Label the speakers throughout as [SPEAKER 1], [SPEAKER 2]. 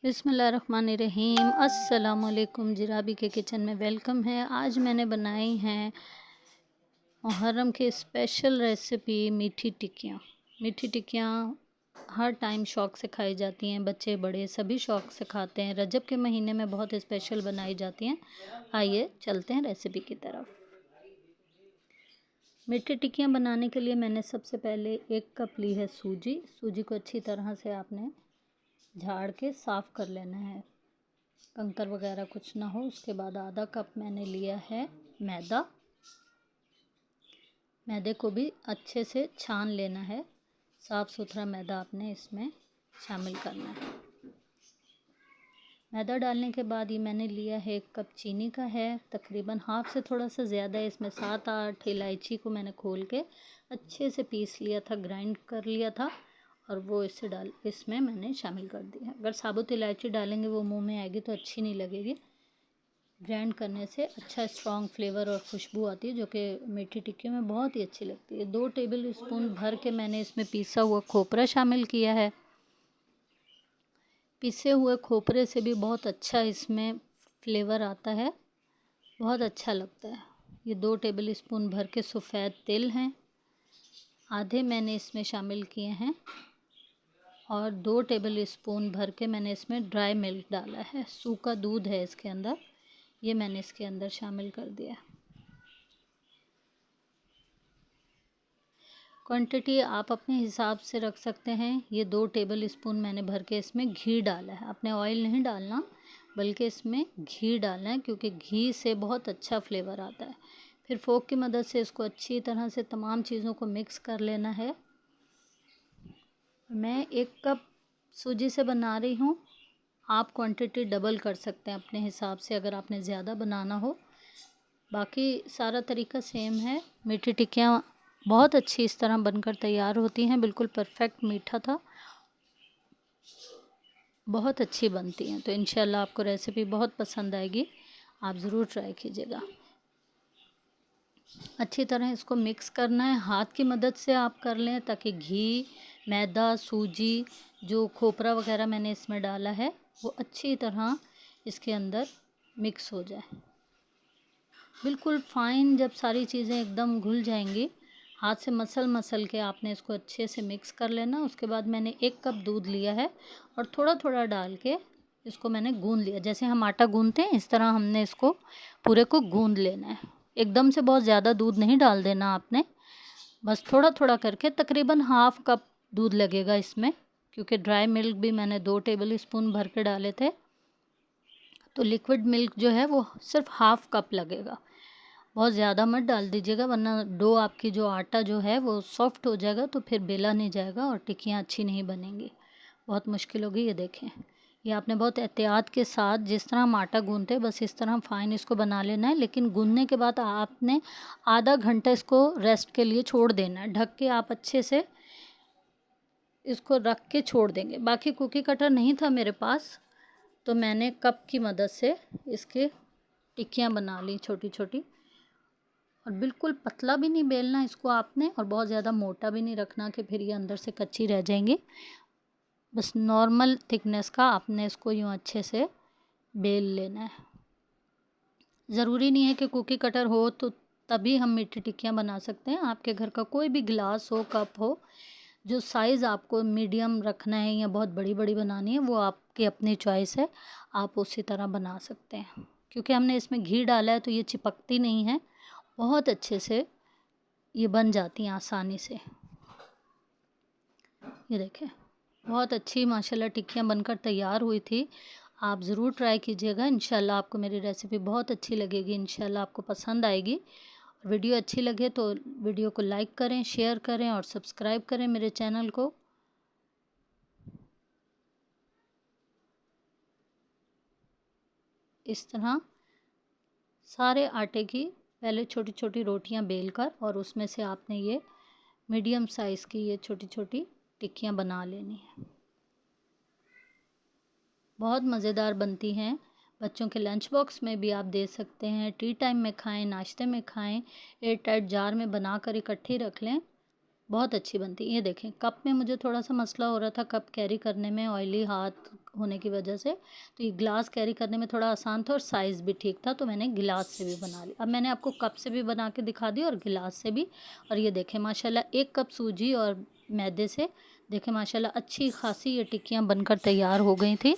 [SPEAKER 1] बिस्मिल्लाहिर्रहमानिर्रहीम। अस्सलामुअलैकुम। जिराबी के किचन में वेलकम है। आज मैंने बनाई हैं मुहर्रम की स्पेशल रेसिपी मीठी टिक्कियाँ। मीठी टिक्कियाँ हर टाइम शौक़ से खाई जाती हैं, बच्चे बड़े सभी शौक़ से खाते हैं। रजब के महीने में बहुत स्पेशल बनाई जाती हैं। आइए चलते हैं रेसिपी की तरफ। मीठी टिक्कियाँ बनाने के लिए मैंने सबसे पहले 1 कप ली है सूजी। सूजी को अच्छी तरह से आपने झाड़ के साफ़ कर लेना है, कंकर वगैरह कुछ ना हो। उसके बाद आधा कप मैंने लिया है मैदा। मैदे को भी अच्छे से छान लेना है, साफ़ सुथरा मैदा आपने इसमें शामिल करना है। मैदा डालने के बाद ये मैंने लिया है 1 कप चीनी का है, तकरीबन हाफ़ से थोड़ा सा ज़्यादा है। इसमें 7-8 इलायची को मैंने खोल के अच्छे से पीस लिया था, ग्राइंड कर लिया था, और वो इसमें मैंने शामिल कर दिया। अगर साबुत इलायची डालेंगे वो मुंह में आएगी तो अच्छी नहीं लगेगी। ग्राइंड करने से अच्छा स्ट्रॉन्ग फ्लेवर और खुशबू आती है, जो कि मीठी टिक्की में बहुत ही अच्छी लगती है। 2 टेबल स्पून भर के मैंने इसमें पिसा हुआ खोपरा शामिल किया है। पिसे हुए खोपरे से भी बहुत अच्छा इसमें फ्लेवर आता है, बहुत अच्छा लगता है। ये 2 टेबल स्पून भर के सफ़ेद तिल हैं, आधे मैंने इसमें शामिल किए हैं, और 2 टेबल स्पून भर के मैंने इसमें ड्राई मिल्क डाला है। सूखा दूध है इसके अंदर, ये मैंने इसके अंदर शामिल कर दिया। क्वांटिटी आप अपने हिसाब से रख सकते हैं। ये 2 टेबल स्पून मैंने भर के इसमें घी डाला है। आपने ऑयल नहीं डालना, बल्कि इसमें घी डालना है, क्योंकि घी से बहुत अच्छा फ्लेवर आता है। फिर फोक की मदद से इसको अच्छी तरह से तमाम चीज़ों को मिक्स कर लेना है। मैं 1 कप सूजी से बना रही हूँ, आप क्वांटिटी डबल कर सकते हैं अपने हिसाब से अगर आपने ज़्यादा बनाना हो। बाकी सारा तरीका सेम है। मीठी टिक्कियाँ बहुत अच्छी इस तरह बनकर तैयार होती हैं, बिल्कुल परफेक्ट मीठा था, बहुत अच्छी बनती हैं। तो इंशाल्लाह आपको रेसिपी बहुत पसंद आएगी, आप ज़रूर ट्राई कीजिएगा। अच्छी तरह इसको मिक्स करना है, हाथ की मदद से आप कर लें, ताकि घी, मैदा, सूजी, जो खोपरा वगैरह मैंने इसमें डाला है, वो अच्छी तरह इसके अंदर मिक्स हो जाए। बिल्कुल फ़ाइन जब सारी चीज़ें एकदम घुल जाएंगी, हाथ से मसल के आपने इसको अच्छे से मिक्स कर लेना। उसके बाद मैंने 1 कप दूध लिया है, और थोड़ा थोड़ा डाल के इसको मैंने गूंद लिया। जैसे हम आटा गूंदते हैं, इस तरह हमने इसको पूरे को गूंद लेना है। एकदम से बहुत ज़्यादा दूध नहीं डाल देना आपने, बस थोड़ा थोड़ा करके। तकरीबन हाफ़ कप दूध लगेगा इसमें, क्योंकि ड्राई मिल्क भी मैंने 2 टेबल स्पून भर के डाले थे, तो लिक्विड मिल्क जो है वो सिर्फ हाफ़ कप लगेगा। बहुत ज़्यादा मत डाल दीजिएगा, वरना डो आपकी जो आटा जो है वो सॉफ्ट हो जाएगा, तो फिर बेला नहीं जाएगा और टिक्कियाँ अच्छी नहीं बनेंगी, बहुत मुश्किल होगी। ये देखें, ये आपने बहुत एहतियात के साथ, जिस तरह हम आटा गूंदते हैं बस इस तरह फ़ाइन इसको बना लेना है। लेकिन गूंदने के बाद आपने आधा घंटा इसको रेस्ट के लिए छोड़ देना है। ढक के आप अच्छे से इसको रख के छोड़ देंगे। बाकी कुकी कटर नहीं था मेरे पास, तो मैंने कप की मदद से इसके टिक्कियाँ बना ली छोटी छोटी। और बिल्कुल पतला भी नहीं बेलना इसको आपने, और बहुत ज़्यादा मोटा भी नहीं रखना कि फिर ये अंदर से कच्ची रह जाएंगी। बस नॉर्मल थिकनेस का आपने इसको यूँ अच्छे से बेल लेना है। ज़रूरी नहीं है कि कुकी कटर हो तो तभी हम मीठी टिक्कियाँ बना सकते हैं। आपके घर का कोई भी गिलास हो, कप हो, जो साइज़ आपको मीडियम रखना है या बहुत बड़ी बड़ी बनानी है, वो आपकी अपनी चॉइस है, आप उसी तरह बना सकते हैं। क्योंकि हमने इसमें घी डाला है तो ये चिपकती नहीं है, बहुत अच्छे से ये बन जाती हैं आसानी से। ये देखें, बहुत अच्छी माशाल्लाह टिक्कियाँ बनकर तैयार हुई थी। आप ज़रूर ट्राई कीजिएगा, इंशाल्लाह आपको मेरी रेसिपी बहुत अच्छी लगेगी, इंशाल्लाह आपको पसंद आएगी। वीडियो अच्छी लगे तो वीडियो को लाइक करें, शेयर करें और सब्सक्राइब करें मेरे चैनल को। इस तरह सारे आटे की पहले छोटी छोटी रोटियां बेलकर, और उसमें से आपने ये मीडियम साइज़ की ये छोटी छोटी टिक्कियां बना लेनी है। बहुत मज़ेदार बनती हैं, बच्चों के लंच बॉक्स में भी आप दे सकते हैं, टी टाइम में खाएं, नाश्ते में खाएं, एयर टाइट जार में बनाकर इकट्ठी रख लें, बहुत अच्छी बनती है। ये देखें, कप में मुझे थोड़ा सा मसला हो रहा था कप कैरी करने में, ऑयली हाथ होने की वजह से, तो ये ग्लास कैरी करने में थोड़ा आसान था और साइज़ भी ठीक था, तो मैंने गिलास से भी बना ली। अब मैंने आपको कप से भी बना के दिखा दी और गिलास से भी। और ये देखें माशाल्लाह 1 कप सूजी और मैदे से देखें माशाल्लाह अच्छी खासी ये टिक्कियाँ बनकर तैयार हो गई थी।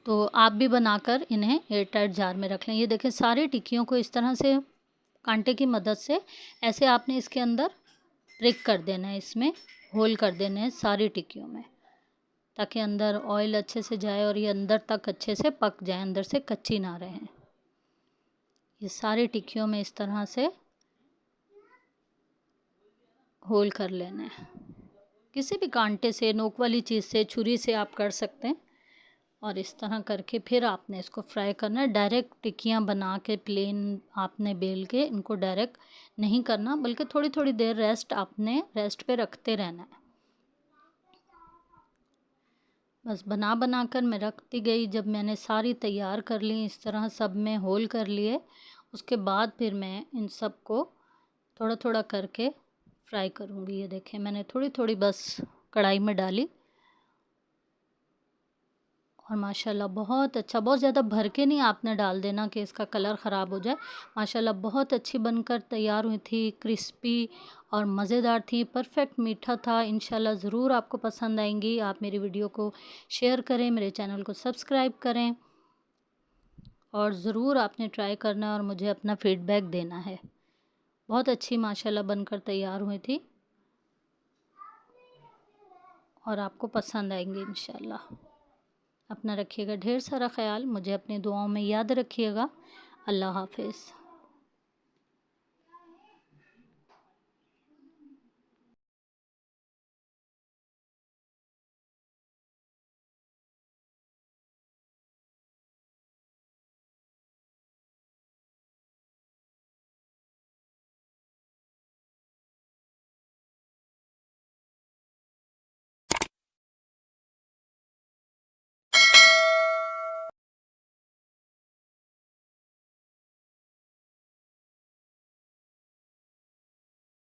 [SPEAKER 1] तो आप भी बनाकर इन्हें एयर टाइट जार में रख लें। ये देखें सारी टिक्कियों को इस तरह से कांटे की मदद से ऐसे आपने इसके अंदर प्रिक कर देना है, इसमें होल कर देने हैं सारी टिक्कियों में, ताकि अंदर ऑयल अच्छे से जाए और ये अंदर तक अच्छे से पक जाए, अंदर से कच्ची ना रहें। ये सारी टिक्कियों में इस तरह से होल कर लेना है। किसी भी कांटे से, नोक वाली चीज़ से, छुरी से आप कर सकते हैं। और इस तरह करके फिर आपने इसको फ्राई करना है। डायरेक्ट टिक्कियाँ बना के प्लेन आपने बेल के इनको डायरेक्ट नहीं करना, बल्कि थोड़ी थोड़ी देर रेस्ट पे रखते रहना है। बस बना बना कर मैं रखती गई। जब मैंने सारी तैयार कर ली, इस तरह सब में होल कर लिए, उसके बाद फिर मैं इन सब को थोड़ा थोड़ा करके फ्राई करूँगी। ये देखें मैंने थोड़ी थोड़ी बस कढ़ाई में डाली और माशाल्लाह बहुत अच्छा, बहुत ज़्यादा भर के नहीं आपने डाल देना कि इसका कलर ख़राब हो जाए। माशाल्लाह बहुत अच्छी बनकर तैयार हुई थी, क्रिस्पी और मज़ेदार थी, परफेक्ट मीठा था। इंशाल्लाह ज़रूर आपको पसंद आएंगी। आप मेरी वीडियो को शेयर करें, मेरे चैनल को सब्सक्राइब करें और ज़रूर आपने ट्राई करना और मुझे अपना फ़ीडबैक देना है। बहुत अच्छी माशाल्लाह बनकर तैयार हुई थी और आपको पसंद आएंगी इंशाल्लाह। अपना रखिएगा ढेर सारा ख्याल, मुझे अपनी दुआओं में याद रखिएगा। अल्लाह हाफ़िज़।